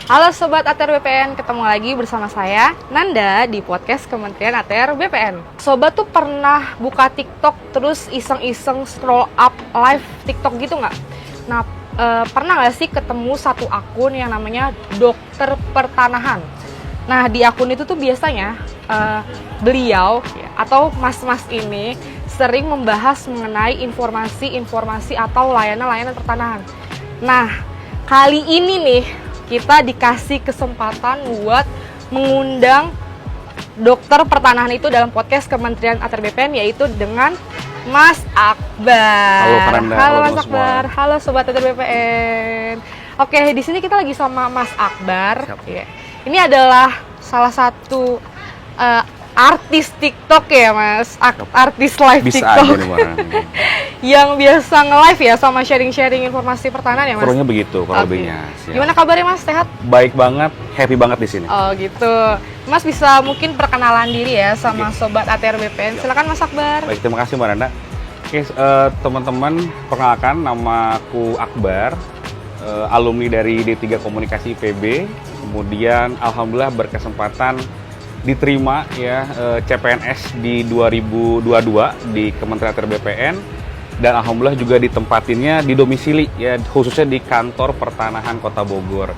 Halo Sobat ATR BPN, ketemu lagi bersama saya, Nanda, di podcast Kementerian ATR BPN. Sobat tuh pernah buka TikTok terus iseng-iseng scroll up live TikTok gitu nggak? Nah, pernah nggak sih ketemu satu akun yang namanya Dokter Pertanahan? Nah, di akun itu tuh biasanya beliau atau mas-mas ini sering membahas mengenai informasi-informasi atau layanan-layanan pertanahan. Nah, kali ini nih, kita dikasih kesempatan buat mengundang dokter pertanahan itu dalam podcast Kementerian ATR BPN, yaitu dengan Mas Akbar. Halo Faranda, halo Mas Akbar, halo Sobat ATR BPN. Oke, di sini kita lagi sama Mas Akbar. Ya. Ini adalah salah satu artis TikTok ya Mas, artis live bisa TikTok. Aja nih, yang biasa nge-live ya sama sharing-sharing informasi pertanahan ya Mas? Kurangnya begitu, kalau lebihnya. Gimana kabarnya Mas, sehat? Baik banget, happy banget di sini. Oh gitu. Mas bisa mungkin perkenalan diri ya sama Sobat ATR BPN. Silakan Mas Akbar. Baik, terima kasih Mbak Nanda. Oke, teman-teman, perkenalkan namaku Akbar, alumni dari D3 Komunikasi IPB. Kemudian alhamdulillah berkesempatan diterima ya CPNS di 2022 di Kementerian ATR BPN, dan alhamdulillah juga ditempatinnya di domisili ya, khususnya di kantor pertanahan Kota Bogor.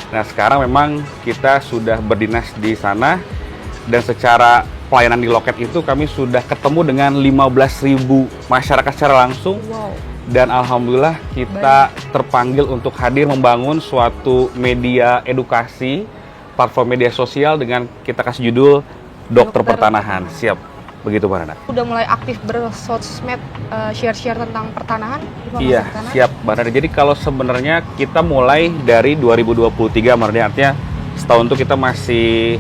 Nah, sekarang memang kita sudah berdinas di sana, dan secara pelayanan di loket itu kami sudah ketemu dengan 15.000 masyarakat secara langsung. Wow. Dan alhamdulillah kita terpanggil untuk hadir membangun suatu media edukasi, platform media sosial dengan kita kasih judul Dokter Pertanahan. Siap, begitu Mbak Nana. Udah mulai aktif bersosmed, share-share tentang pertanahan? Iya, pertanahan? siap Mbak Nana. Jadi kalau sebenarnya kita mulai dari 2023, Mbak Nana, artinya setahun itu kita masih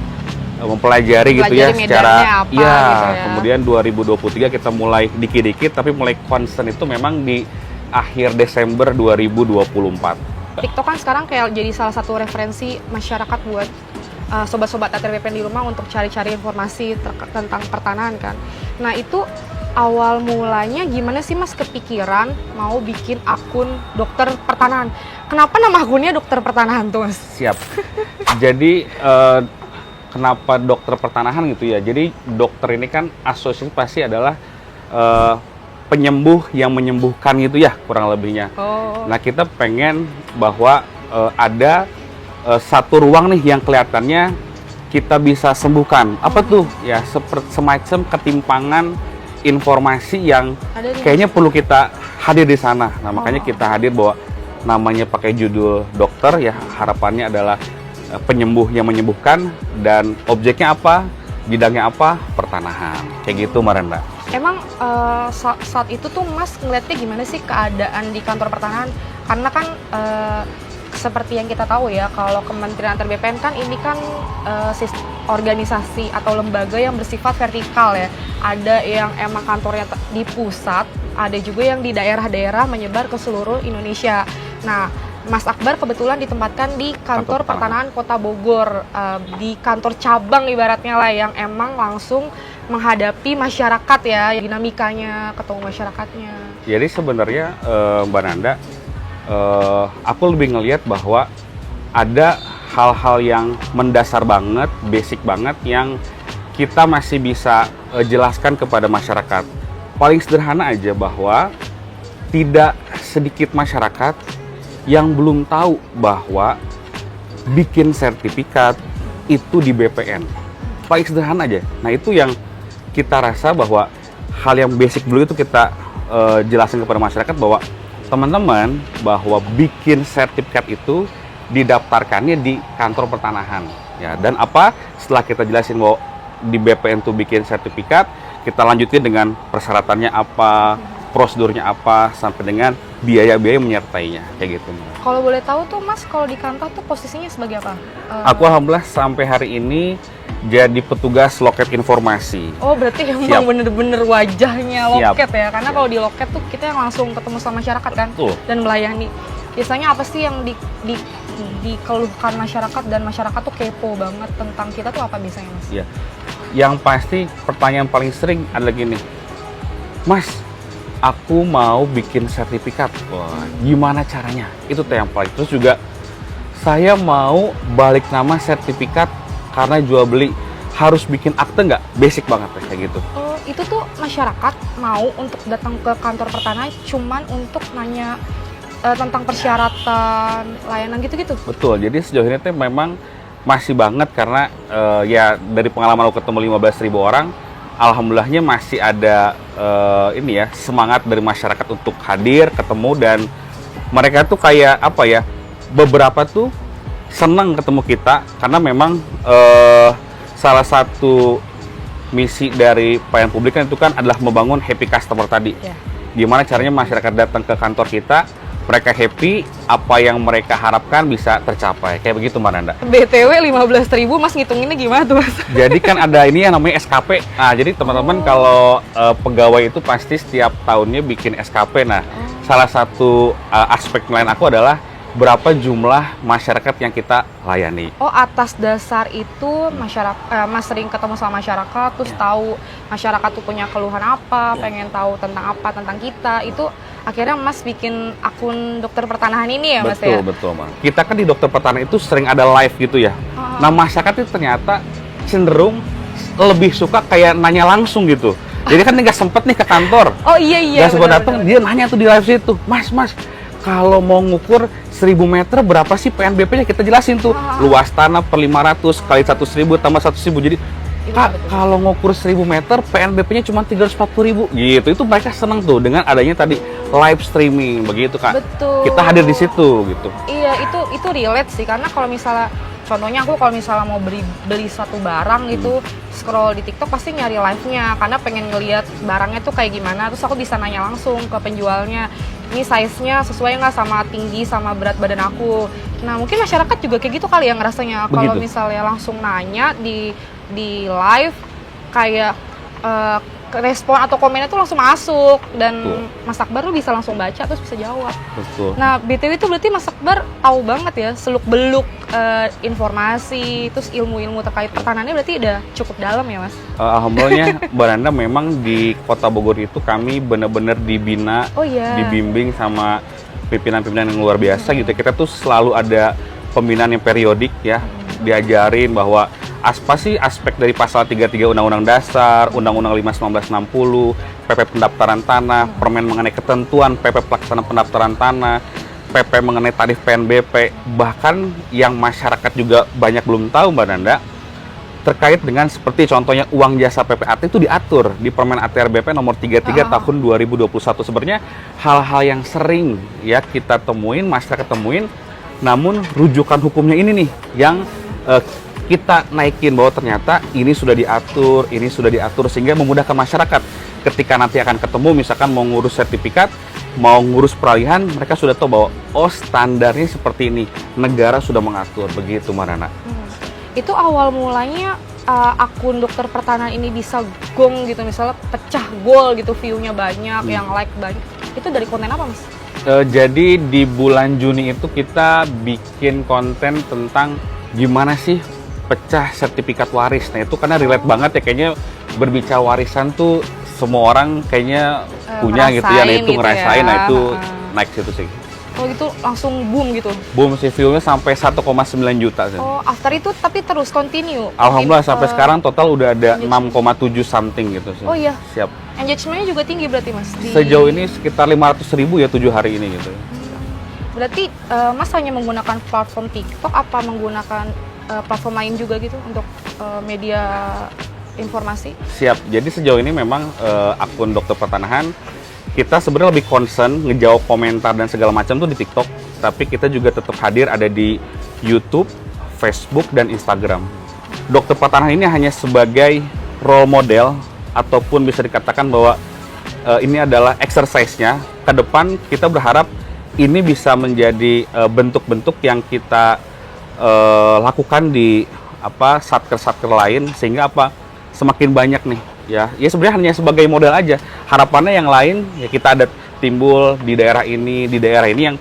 mempelajari gitu ya secara apa, gitu ya. Kemudian 2023 kita mulai dikit-dikit, tapi mulai concern itu memang di akhir Desember 2024. TikTok kan sekarang kayak jadi salah satu referensi masyarakat buat sobat-sobat ATR BPN di rumah untuk cari-cari informasi tentang pertanahan kan. Nah, itu awal mulanya gimana sih Mas kepikiran mau bikin akun dokter pertanahan? Kenapa nama akunnya Dokter Pertanahan tuh Mas? Siap. Jadi kenapa dokter pertanahan gitu ya? Jadi dokter ini kan asosiasi pasti adalah penyembuh yang menyembuhkan gitu ya, kurang lebihnya. Oh. Nah, kita pengen bahwa ada satu ruang nih yang kelihatannya kita bisa sembuhkan. Apa tuh? Ya, semacam ketimpangan informasi yang kayaknya perlu kita hadir di sana. Nah, makanya kita hadir bahwa namanya pakai judul dokter ya, harapannya adalah penyembuh yang menyembuhkan, dan objeknya apa? Bidangnya apa? Pertanahan. Kayak gitu, Maranda. Emang saat itu tuh Mas ngeliatnya gimana sih keadaan di kantor pertanahan? Karena kan seperti yang kita tahu ya, kalau Kementerian ATR BPN kan ini kan organisasi atau lembaga yang bersifat vertikal ya. Ada yang emang kantornya di pusat, ada juga yang di daerah-daerah menyebar ke seluruh Indonesia. Nah, Mas Akbar kebetulan ditempatkan di kantor pertanahan Kota Bogor, di kantor cabang ibaratnya lah, yang emang langsung menghadapi masyarakat ya, dinamikanya, ketemu masyarakatnya. Jadi sebenarnya Mbak Nanda, aku lebih ngelihat bahwa ada hal-hal yang mendasar banget, basic banget, yang kita masih bisa jelaskan kepada masyarakat. Paling sederhana aja bahwa tidak sedikit masyarakat yang belum tahu bahwa bikin sertifikat itu di BPN. Paling sederhana aja. Nah, itu yang kita rasa bahwa hal yang basic dulu itu kita jelasin kepada masyarakat, bahwa teman-teman bahwa bikin sertifikat itu didaftarkannya di kantor pertanahan ya. Dan apa, setelah kita jelasin bahwa di BPN tuh bikin sertifikat, kita lanjutin dengan persyaratannya apa, prosedurnya apa, sampai dengan biaya-biaya menyertainya, kayak gitu. Kalau boleh tahu tuh Mas, kalau di kantor tuh posisinya sebagai apa? Aku alhamdulillah sampai hari ini jadi petugas loket informasi. Oh, berarti emang bener-bener wajahnya loket ya? Karena kalau di loket tuh kita yang langsung ketemu sama masyarakat kan. Betul. Dan melayani. Biasanya apa sih yang dikeluhkan masyarakat, dan masyarakat tuh kepo banget tentang kita tuh apa biasanya Mas? Iya. Yang pasti pertanyaan paling sering adalah gini, Mas, aku mau bikin sertifikat. Wah, gimana caranya? Itu tuh yang paling. Terus juga saya mau balik nama sertifikat karena jual beli, harus bikin akte nggak? Basic banget kayak gitu. Oh, itu tuh masyarakat mau untuk datang ke kantor pertanahan cuman untuk nanya tentang persyaratan layanan gitu-gitu? Betul, jadi sejauh ini tuh memang masih banget karena ya dari pengalaman aku ketemu 15.000 orang, alhamdulillahnya masih ada ini ya, semangat dari masyarakat untuk hadir, ketemu, dan mereka tuh kayak apa ya, beberapa tuh senang ketemu kita karena memang salah satu misi dari pelayanan publik kan itu kan adalah membangun happy customer tadi. Yeah. Gimana caranya masyarakat datang ke kantor kita, mereka happy, apa yang mereka harapkan bisa tercapai. Kayak begitu Mbak Nanda. BTW 15.000 Mas ngitunginnya gimana tuh Mas? Jadi kan ada ini yang namanya SKP. Nah, jadi teman-teman kalau pegawai itu pasti setiap tahunnya bikin SKP. Nah, salah satu aspek lain aku adalah berapa jumlah masyarakat yang kita layani. Oh, atas dasar itu masyarakat, Mas sering ketemu sama masyarakat, terus tahu masyarakat tuh punya keluhan apa, pengen tahu tentang apa, tentang kita, itu akhirnya Mas bikin akun dokter pertanahan ini ya Mas ya? Betul, Mas. Kita kan di dokter pertanahan itu sering ada live gitu ya. Nah, masyarakat itu ternyata cenderung lebih suka kayak nanya langsung gitu. Jadi kan nggak sempet nih ke kantor. Oh iya. Nggak sempat datang, dia nanya tuh di live situ, Mas, kalau mau ngukur 1000 meter berapa sih PNBP-nya, kita jelasin tuh. Luas tanah per 500 kali 100.000 tambah 100.000. Jadi Kak, kalau ngukur 1000 meter PNBP-nya cuma 340.000 gitu. Itu mereka seneng tuh dengan adanya tadi live streaming begitu Kak. Betul. Kita hadir di situ gitu. Iya, itu relate sih, karena kalau misalnya contohnya aku kalau misalnya mau beli satu barang gitu, scroll di TikTok pasti nyari live-nya karena pengen ngelihat barangnya tuh kayak gimana, terus aku bisa nanya langsung ke penjualnya, ini size-nya sesuai nggak sama tinggi sama berat badan aku. Nah, mungkin masyarakat juga kayak gitu kali ya ngerasanya, kalau misalnya langsung nanya di live, kayak respon atau komennya tuh langsung masuk, dan Mas Akbar tuh bisa langsung baca terus bisa jawab. Betul. Nah, BTW itu berarti Mas Akbar tahu banget ya seluk-beluk informasi, terus ilmu-ilmu terkait pertanannya berarti udah cukup dalam ya Mas? Alhamdulillahnya Mbak Nanda, memang di Kota Bogor itu kami benar-benar dibina, dibimbing sama pimpinan-pimpinan yang luar biasa gitu. Kita tuh selalu ada pembinaan yang periodik ya, diajarin bahwa apa sih aspek dari pasal 33 Undang-Undang Dasar, Undang-Undang 5 1960, PP pendaftaran tanah, permen mengenai ketentuan PP pelaksanaan pendaftaran tanah, PP mengenai tarif PNBP, bahkan yang masyarakat juga banyak belum tahu Mbak Nanda, terkait dengan seperti contohnya uang jasa PPAT itu diatur di Permen ATR BP nomor 33 tahun 2021. Sebenarnya hal-hal yang sering ya kita temuin, masyarakat temuin, namun rujukan hukumnya ini nih yang kita naikin bahwa ternyata ini sudah diatur sehingga memudahkan masyarakat ketika nanti akan ketemu, misalkan mau ngurus sertifikat, mau ngurus peralihan, mereka sudah tahu bahwa oh standarnya seperti ini, negara sudah mengatur begitu Marana. Itu awal mulanya akun dokter pertanahan ini bisa gong gitu, misalnya pecah gol gitu, view-nya banyak, yang like banyak, itu dari konten apa Mas? Jadi di bulan Juni itu kita bikin konten tentang gimana sih pecah sertifikat waris. Nah itu karena relate banget ya, kayaknya berbicara warisan tuh semua orang kayaknya punya gitu ya, nah itu gitu ngerasain ya. Nah itu naik situ sih. Oh gitu langsung boom gitu? Boom sih, view-nya sampai 1,9 juta sih. Oh, after itu tapi terus continue? Alhamdulillah sampai sekarang total udah ada 6,7 something gitu sih. Oh iya? Siap. Engagement-nya juga tinggi berarti Mas? Sejauh ini sekitar 500.000 ya 7 hari ini gitu. Berarti Mas hanya menggunakan platform TikTok apa menggunakan platform lain juga gitu untuk media informasi? Siap. Jadi sejauh ini memang akun dokter pertanahan kita sebenarnya lebih concern ngejawab komentar dan segala macam tuh di TikTok, tapi kita juga tetap hadir ada di YouTube, Facebook, dan Instagram. Dokter pertanahan ini hanya sebagai role model ataupun bisa dikatakan bahwa ini adalah exercise-nya. Ke depan kita berharap ini bisa menjadi bentuk-bentuk yang kita lakukan di satker-satker lain, sehingga semakin banyak nih ya sebenarnya hanya sebagai model aja. Harapannya yang lain ya kita ada timbul di daerah ini yang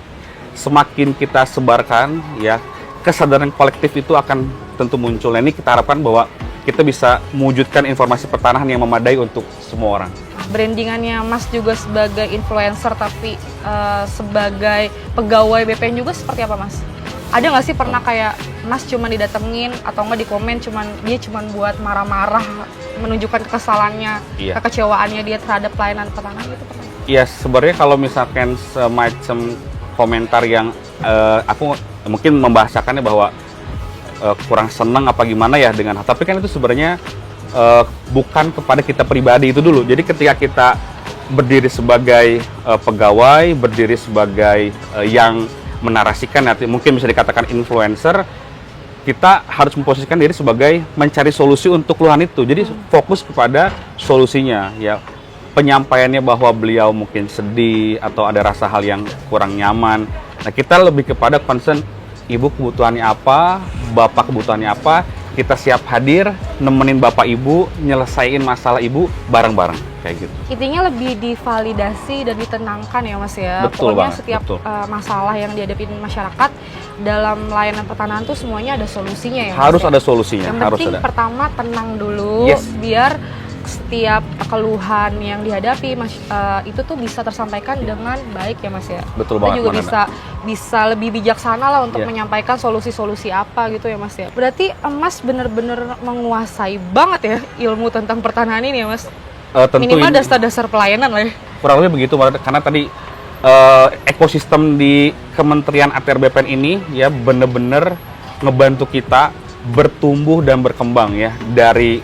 semakin kita sebarkan ya, kesadaran kolektif itu akan tentu muncul. Nah, ini kita harapkan bahwa kita bisa mewujudkan informasi pertanahan yang memadai untuk semua orang. Brandingannya Mas juga sebagai influencer tapi sebagai pegawai BPN juga seperti apa Mas? Ada nggak sih pernah kayak Mas cuman didatengin atau nggak di komen dia cuman buat marah-marah, menunjukkan kekesalannya, Iya. kekecewaannya dia terhadap pelayanan peternakan gitu pernah? Iya, sebenarnya kalau misalkan semacam komentar yang aku mungkin membahasakannya bahwa kurang senang apa gimana ya dengan, tapi kan itu sebenarnya bukan kepada kita pribadi itu dulu. Jadi ketika kita berdiri sebagai pegawai, berdiri sebagai yang menarasikan, mungkin bisa dikatakan influencer, kita harus memposisikan diri sebagai mencari solusi untuk keluhan itu. Jadi fokus kepada solusinya, ya penyampaiannya bahwa beliau mungkin sedih atau ada rasa hal yang kurang nyaman. Nah, kita lebih kepada concern ibu kebutuhannya apa, bapak kebutuhannya apa. Kita siap hadir, nemenin bapak ibu, nyelesain masalah ibu bareng-bareng kayak gitu. Intinya lebih divalidasi dan ditenangkan ya Mas ya. Betul Pokoknya banget, setiap betul. masalah yang dihadapin masyarakat dalam layanan pertanahan tuh semuanya ada solusinya ya Mas. Harus ya? ada solusinya, Yang harus penting ada. pertama tenang dulu, Yes. biar setiap keluhan yang dihadapi itu tuh bisa tersampaikan dengan baik ya Mas ya. Betul Kita banget, juga Mbak bisa lebih bijaksana lah untuk Yeah. menyampaikan solusi-solusi apa gitu ya Mas ya. Berarti Mas bener-bener menguasai banget ya ilmu tentang pertanahan ini ya Mas. Tentu Minimal ini dasar-dasar pelayanan lah ya. kurang lebih begitu, Mbak, karena tadi ekosistem di Kementerian ATR BPN ini ya bener-bener ngebantu kita bertumbuh dan berkembang ya, dari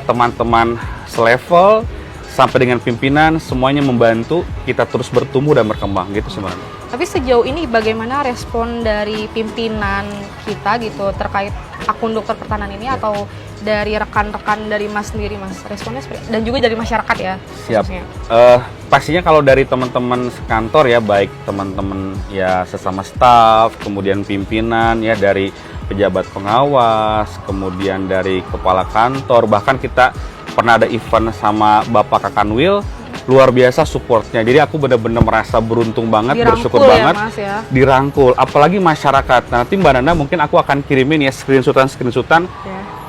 teman-teman selevel sampai dengan pimpinan, semuanya membantu kita terus bertumbuh dan berkembang gitu sebenarnya. Tapi sejauh ini bagaimana respon dari pimpinan kita gitu terkait akun dokter pertanahan ini, atau dari rekan-rekan dari Mas sendiri Mas, responnya seperti, dan juga dari masyarakat ya? Siap. Khususnya. Pastinya kalau dari teman-teman sekantor ya, baik teman-teman ya sesama staf, kemudian pimpinan ya, dari pejabat pengawas, kemudian dari kepala kantor, bahkan kita pernah ada event sama Bapak Kakanwil, luar biasa supportnya. Jadi aku benar-benar merasa beruntung banget, bersyukur ya, banget Mas, ya. dirangkul. Apalagi masyarakat. Nanti Mbak Nanda mungkin aku akan kirimin ya screenshotan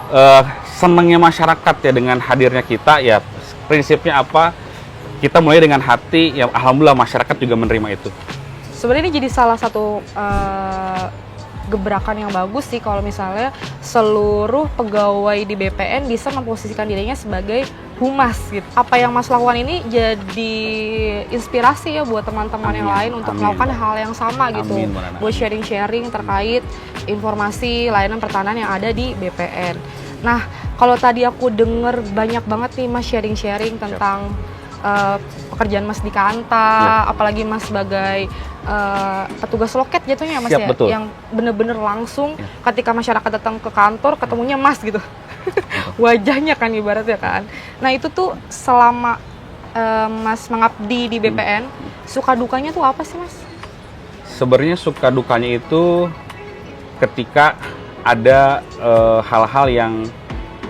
Ya. senangnya masyarakat ya dengan hadirnya kita ya. Prinsipnya apa? Kita mulai dengan hati ya, alhamdulillah masyarakat juga menerima itu. Sebenarnya ini jadi salah satu gebrakan yang bagus sih kalau misalnya seluruh pegawai di BPN bisa memposisikan dirinya sebagai humas gitu. Apa yang Mas lakukan ini jadi inspirasi ya buat teman-teman yang lain untuk melakukan hal yang sama gitu. Amin, Mbak Nana. Buat sharing-sharing terkait informasi layanan pertanahan yang ada di BPN. Nah, kalau tadi aku denger banyak banget nih Mas sharing-sharing tentang pekerjaan Mas di Kanta, apalagi Mas sebagai petugas loket jatuhnya Mas. Siap, ya, betul. yang bener-bener langsung ketika masyarakat datang ke kantor ketemunya Mas gitu. Wajahnya kan ibaratnya kan. Nah itu tuh selama Mas mengabdi di BPN, suka dukanya tuh apa sih Mas? Sebenarnya suka dukanya itu ketika ada hal-hal yang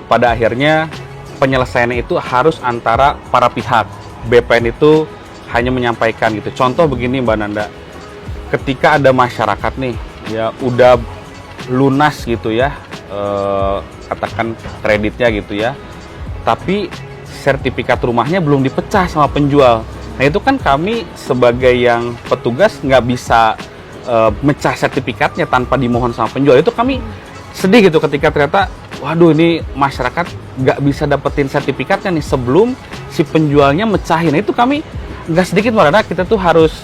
pada akhirnya penyelesaiannya itu harus antara para pihak. BPN itu hanya menyampaikan gitu. Contoh begini Mbak Nanda, ketika ada masyarakat nih ya udah lunas gitu ya, katakan kreditnya gitu ya, tapi sertifikat rumahnya belum dipecah sama penjual. Nah itu kan kami sebagai yang petugas nggak bisa mecah sertifikatnya tanpa dimohon sama penjual. Itu kami sedih gitu ketika ternyata waduh ini masyarakat nggak bisa dapetin sertifikatnya nih sebelum si penjualnya mecahin. Nah, itu kami nggak sedikit Mbak Rana, kita tuh harus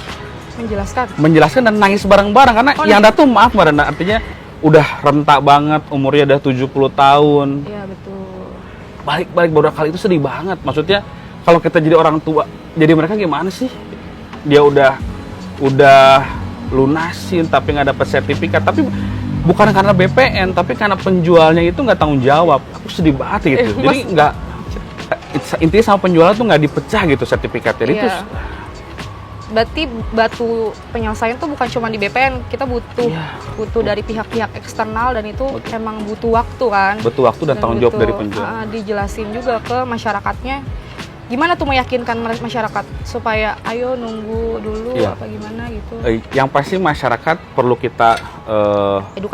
menjelaskan dan nangis bareng-bareng karena yang ada tuh maaf Mbak Rana, artinya udah rentak banget, umurnya udah 70 tahun. Iya betul. Balik-balik beberapa kali itu sedih banget. Maksudnya kalau kita jadi orang tua, jadi mereka gimana sih? Dia udah lunasin tapi nggak dapat sertifikat, tapi bukan karena BPN, tapi karena penjualnya itu nggak tanggung jawab. Aku sedih banget gitu. Jadi nggak, intinya sama penjualnya tuh nggak dipecah gitu sertifikatnya. Itu berarti batu penyelesaian tuh bukan cuma di BPN, kita butuh dari pihak-pihak eksternal, dan itu emang butuh waktu kan. Butuh waktu dan tanggung jawab dari penjual. Dijelasin juga ke masyarakatnya. Gimana tuh meyakinkan masyarakat supaya ayo nunggu dulu apa gimana gitu? Yang pasti masyarakat perlu kita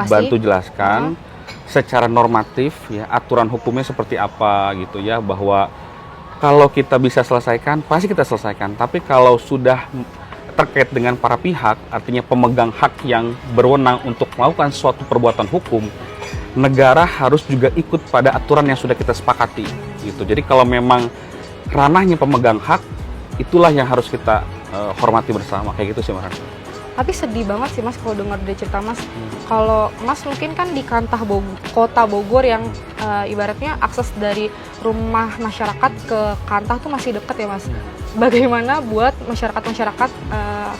bantu jelaskan secara normatif ya, aturan hukumnya seperti apa gitu ya, bahwa kalau kita bisa selesaikan pasti kita selesaikan. Tapi terkait dengan para pihak, artinya pemegang hak yang berwenang untuk melakukan suatu perbuatan hukum, negara harus juga ikut pada aturan yang sudah kita sepakati gitu. Jadi kalau memang ranahnya pemegang hak, itulah yang harus kita hormati bersama, kayak gitu sih Mas. Tapi sedih banget sih Mas kalau dengar dari cerita Mas. Kalau Mas mungkin kan di kota Bogor yang ibaratnya akses dari rumah masyarakat ke Kantah tuh masih dekat ya Mas. Bagaimana buat masyarakat-masyarakat,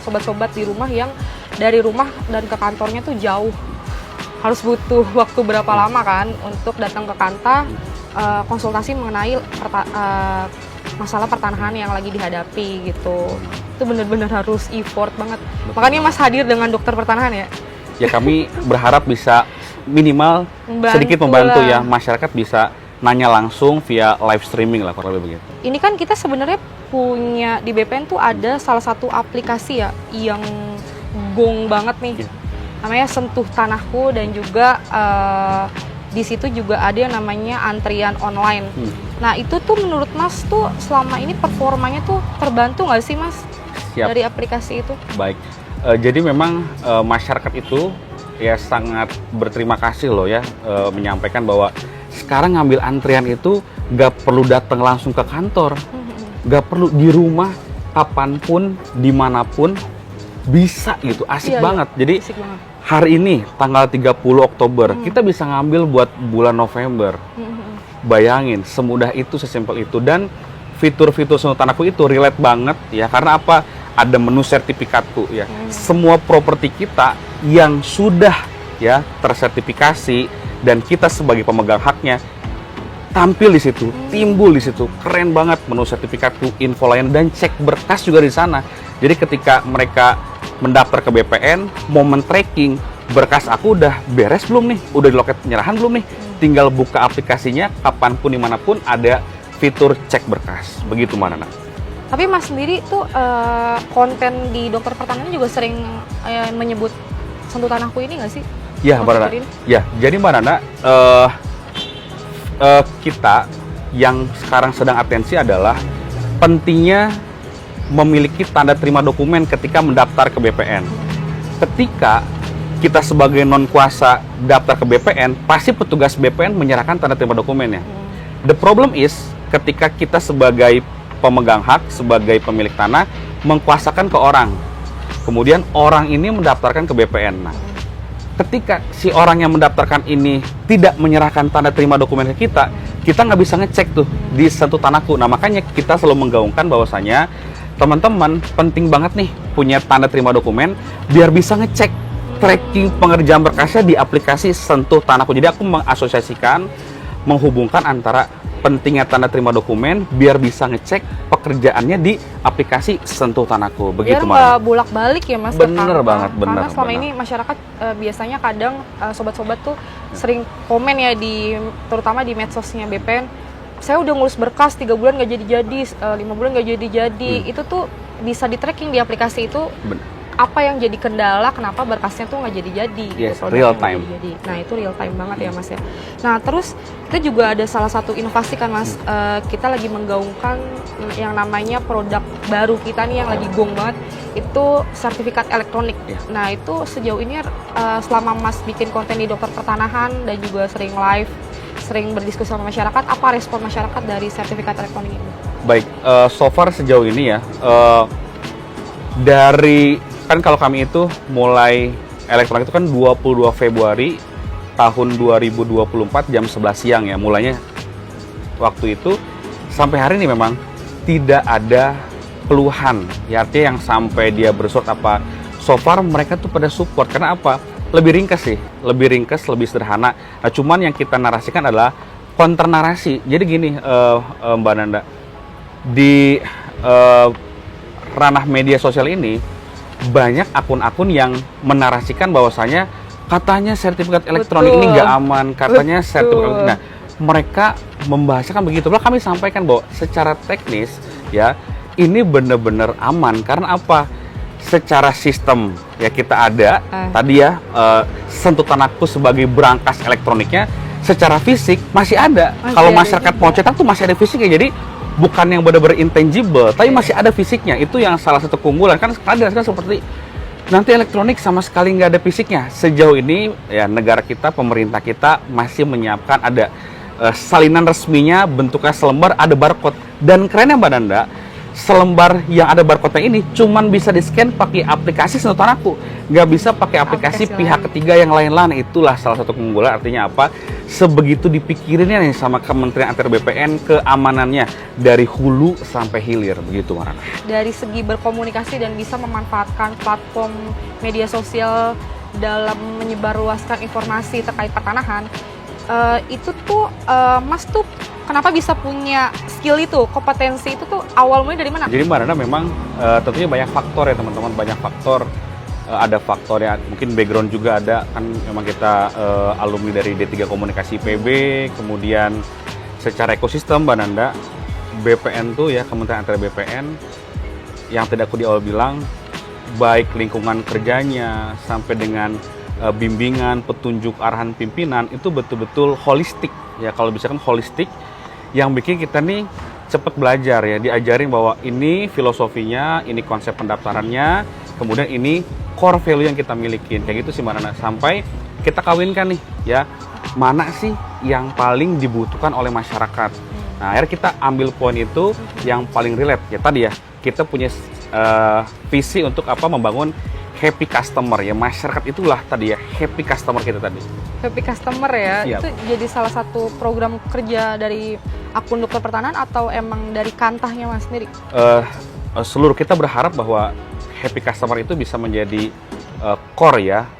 sobat-sobat di rumah yang dari rumah dan ke kantornya tuh jauh, harus butuh waktu berapa lama kan untuk datang ke Kantah, konsultasi mengenai masalah pertanahan yang lagi dihadapi gitu. Itu benar-benar harus effort banget. Makanya Mas hadir dengan dokter pertanahan ya. Ya kami berharap bisa minimal sedikit membantu ya, masyarakat bisa nanya langsung via live streaming lah kurang lebih begitu. Ini kan kita sebenarnya punya di BPN tuh ada salah satu aplikasi ya yang gong banget nih. Namanya Sentuh Tanahku, dan juga di situ juga ada yang namanya antrian online. Nah itu tuh menurut Mas tuh selama ini performanya tuh terbantu nggak sih Mas? Siap. Dari aplikasi itu? Baik, jadi memang masyarakat itu ya sangat berterima kasih loh ya, menyampaikan bahwa sekarang ngambil antrian itu nggak perlu datang langsung ke kantor, nggak perlu di rumah, kapanpun, dimanapun bisa gitu, asik banget. Jadi asik banget. Hari ini tanggal 30 Oktober kita bisa ngambil buat bulan November. Bayangin, semudah itu, sesimpel itu. Dan fitur-fitur Sentuh Tanahku itu relate banget ya, karena apa? Ada menu sertifikatku ya. Semua properti kita yang sudah ya tersertifikasi dan kita sebagai pemegang haknya tampil di situ, timbul di situ. Keren banget menu sertifikatku, info lain, dan cek berkas juga di sana. Jadi ketika mereka mendaftar ke BPN, momen tracking berkas aku udah beres belum nih, udah di loket penyerahan belum nih, tinggal buka aplikasinya, kapanpun dimanapun ada fitur cek berkas, begitu Mbak Nana. Tapi Mas sendiri tuh konten di dokter pertanahan juga sering menyebut Sentuh Tanahku ini nggak sih? Ya Mbak Nana, ya jadi Mbak Nana, kita yang sekarang sedang atensi adalah pentingnya memiliki tanda terima dokumen ketika mendaftar ke BPN. Ketika kita sebagai non kuasa daftar ke BPN, pasti petugas BPN menyerahkan tanda terima dokumennya. The problem is ketika kita sebagai pemegang hak, sebagai pemilik tanah mengkuasakan ke orang, kemudian orang ini mendaftarkan ke BPN. Nah, ketika si orang yang mendaftarkan ini tidak menyerahkan tanda terima dokumen ke kita nggak bisa ngecek tuh di Sentuh Tanahku. Nah makanya kita selalu menggaungkan bahwasanya teman-teman penting banget nih punya tanda terima dokumen biar bisa ngecek tracking pengerjaan berkasnya di aplikasi Sentuh Tanahku. Jadi aku mengasosiasikan, menghubungkan antara pentingnya tanda terima dokumen biar bisa ngecek pekerjaannya di aplikasi Sentuh Tanahku. Begitu, biar nggak bolak-balik ya Mas. Bener banget, bener. Karena selama ini masyarakat biasanya kadang sobat-sobat tuh sering komen ya, terutama di medsosnya BPN. Saya udah ngurus berkas 3 bulan nggak jadi-jadi, 5 bulan nggak jadi-jadi. Itu tuh bisa di tracking di aplikasi itu. Apa yang jadi kendala, kenapa berkasnya tuh nggak jadi-jadi. Yes, gitu, real time. Nah itu real time banget ya Mas ya. Nah terus kita juga ada salah satu inovasi kan Mas, kita lagi menggaungkan yang namanya produk baru kita nih yang lagi gong banget, itu sertifikat elektronik. Nah itu sejauh ini selama Mas bikin konten di dokter pertanahan dan juga sering live, sering berdiskusi sama masyarakat, apa respon masyarakat dari sertifikat elektronik ini? Baik, so far sejauh ini ya, dari kan kalau kami itu mulai elektronik itu kan 22 Februari tahun 2024 jam 11 siang ya mulainya waktu itu, sampai hari ini memang tidak ada keluhan ya, artinya yang sampai dia bersurat apa. So far mereka tuh pada support, karena apa? Lebih ringkas sih, lebih ringkas, lebih sederhana. Nah cuman yang kita narasikan adalah counter narasi. Jadi gini Mbak Nanda, di ranah media sosial ini banyak akun-akun yang menarasikan bahwasanya katanya sertifikat elektronik ini nggak aman, katanya sertifikat. Nah, mereka membahasakan begitu. Lalu kami sampaikan bahwa secara teknis ya ini benar-benar aman, karena apa? Secara sistem ya kita ada tadi ya Sentuh Tanahku sebagai berangkas elektroniknya, secara fisik masih ada. Kalau masyarakat mau cetak tuh masih ada fisiknya. Jadi bukan yang benar-benar intangible, tapi masih ada fisiknya. Itu yang salah satu keunggulan. Kan sekarang seperti nanti elektronik sama sekali nggak ada fisiknya. Sejauh ini ya negara kita, pemerintah kita masih menyiapkan ada salinan resminya, bentuknya selembar, ada barcode. Dan kerennya Mbak Nanda, selembar yang ada barcode-nya ini cuman bisa di-scan pakai aplikasi senotan aku. Nggak bisa pakai aplikasi pihak ketiga yang lain-lain. Itulah salah satu keunggulan. Artinya apa? Sebegitu dipikirinnya nih sama Kementerian ATR BPN keamanannya dari hulu sampai hilir. Begitu Marana. Dari segi berkomunikasi dan bisa memanfaatkan platform media sosial dalam menyebarluaskan informasi terkait pertanahan, itu tuh Mas tuh kenapa bisa punya skill itu, kompetensi itu tuh awal mulai dari mana? Jadi Mbak Nana memang tentunya banyak faktor ya teman-teman, banyak faktor. Ada faktor ya, mungkin background juga ada, kan memang kita alumni dari D3 Komunikasi PB, kemudian secara ekosistem Mbak Nanda, BPN tuh ya, Kementerian ATR BPN, yang tadi aku di awal bilang, baik lingkungan kerjanya, sampai dengan bimbingan, petunjuk, arahan pimpinan, itu betul-betul holistik ya, kalau bisa kan holistik, yang bikin kita nih cepat belajar ya, diajarin bahwa ini filosofinya, ini konsep pendaftarannya, kemudian ini core value yang kita milikin, kayak gitu sih Mbak Nana. Sampai kita kawinkan nih ya, mana sih yang paling dibutuhkan oleh masyarakat. Nah akhirnya kita ambil poin itu yang paling relate ya, tadi ya kita punya visi untuk apa, membangun happy customer ya, masyarakat itulah tadi ya happy customer kita tadi. Happy customer ya, Siap. itu jadi salah satu program kerja dari akun dokter pertanahan atau emang dari kantahnya Mas sendiri? Seluruh kita berharap bahwa happy customer itu bisa menjadi core ya,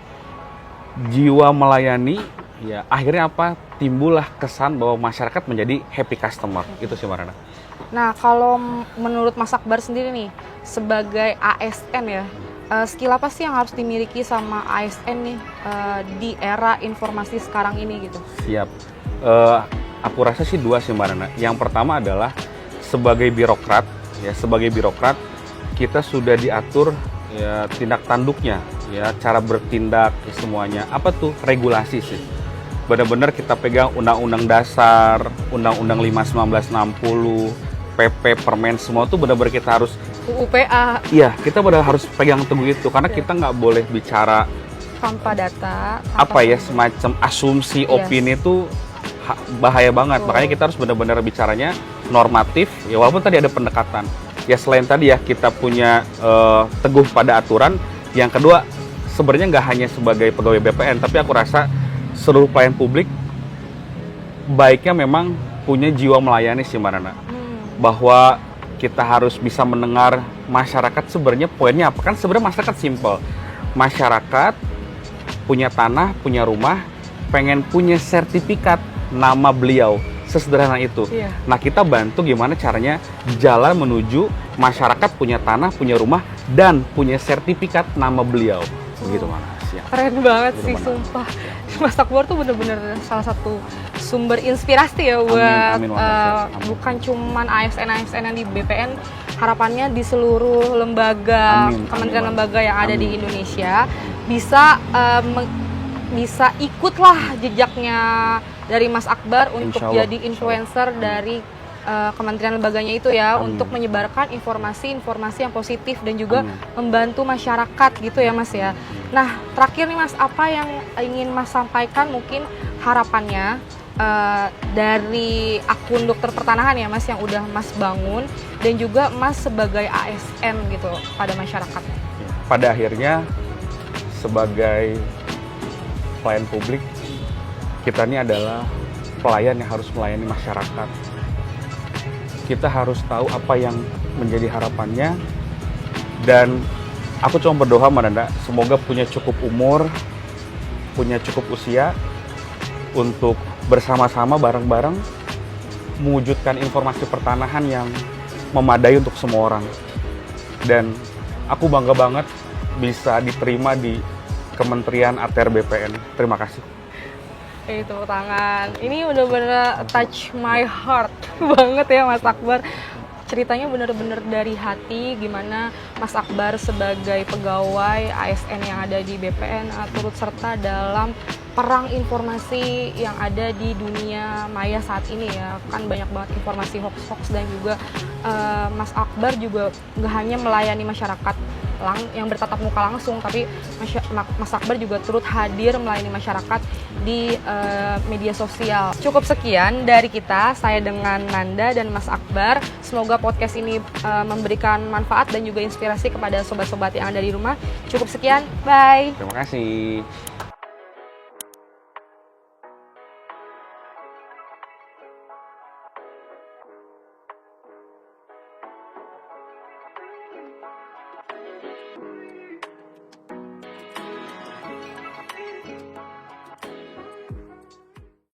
jiwa melayani ya, akhirnya apa, timbullah kesan bahwa masyarakat menjadi happy customer. Itu sih Marana. Nah kalau menurut Mas Akbar sendiri nih sebagai ASN ya, skill apa sih yang harus dimiliki sama ASN nih di era informasi sekarang ini gitu? Siap. Aku rasa sih dua sih Mbak Nana. Yang pertama adalah sebagai birokrat ya, sebagai birokrat kita sudah diatur ya tindak tanduknya ya, cara bertindak ya, semuanya. Apa tuh? Regulasi sih. Benar-benar kita pegang Undang-Undang Dasar, Undang-Undang 5 1960, PP, Permen, semua tuh benar-benar kita harus UPA. Iya, kita benar harus pegang teguh itu karena kita nggak boleh bicara Tanpa data, apa ya, semacam asumsi, opini itu bahaya banget. Makanya kita harus benar-benar bicaranya normatif ya, walaupun tadi ada pendekatan. Ya selain tadi ya kita punya teguh pada aturan. Yang kedua sebenarnya nggak hanya sebagai pegawai BPN, tapi aku rasa seluruh pelayan publik baiknya memang punya jiwa melayani sih Mbak Nana. Bahwa kita harus bisa mendengar masyarakat sebenarnya poinnya apa. Kan sebenarnya masyarakat simple. Masyarakat punya tanah, punya rumah, pengen punya sertifikat nama beliau. Sesederhana itu. Iya. Nah kita bantu gimana caranya jalan menuju masyarakat punya tanah, punya rumah, dan punya sertifikat nama beliau. Begitu Mas. Ya. Keren banget sih, sumpah. Mas Akbar tuh bener-bener salah satu sumber inspirasi ya buat bukan cuman ASN-ASN yang di BPN, harapannya di seluruh lembaga, kementerian lembaga yang ada di Indonesia bisa bisa ikutlah jejaknya dari Mas Akbar untuk jadi influencer dari kementerian lembaganya itu ya, untuk menyebarkan informasi-informasi yang positif dan juga membantu masyarakat gitu ya Mas ya. Nah terakhir nih Mas, apa yang ingin Mas sampaikan, mungkin harapannya dari akun dokter pertanahan ya Mas yang udah Mas bangun, dan juga Mas sebagai ASN gitu pada masyarakat? Pada akhirnya sebagai pelayan publik, kita ini adalah pelayan yang harus melayani masyarakat. Kita harus tahu apa yang menjadi harapannya, dan aku cuma berdoa Mbak Nanda, semoga punya cukup umur, punya cukup usia untuk bersama-sama bareng-bareng mewujudkan informasi pertanahan yang memadai untuk semua orang. Dan aku bangga banget bisa diterima di Kementerian ATR BPN. Terima kasih. Tepuk tangan. Ini bener-bener touch my heart banget ya Mas Akbar. Ceritanya bener-bener dari hati, gimana Mas Akbar sebagai pegawai ASN yang ada di BPN turut serta dalam perang informasi yang ada di dunia maya saat ini ya. Kan banyak banget informasi hoax-hoax dan juga Mas Akbar juga nggak hanya melayani masyarakat yang bertatap muka langsung, tapi Mas Akbar juga turut hadir melayani masyarakat di media sosial. Cukup sekian dari kita, saya dengan Nanda dan Mas Akbar. Semoga podcast ini memberikan manfaat dan juga inspirasi kepada sobat-sobat yang ada di rumah. Cukup sekian, bye! Terima kasih.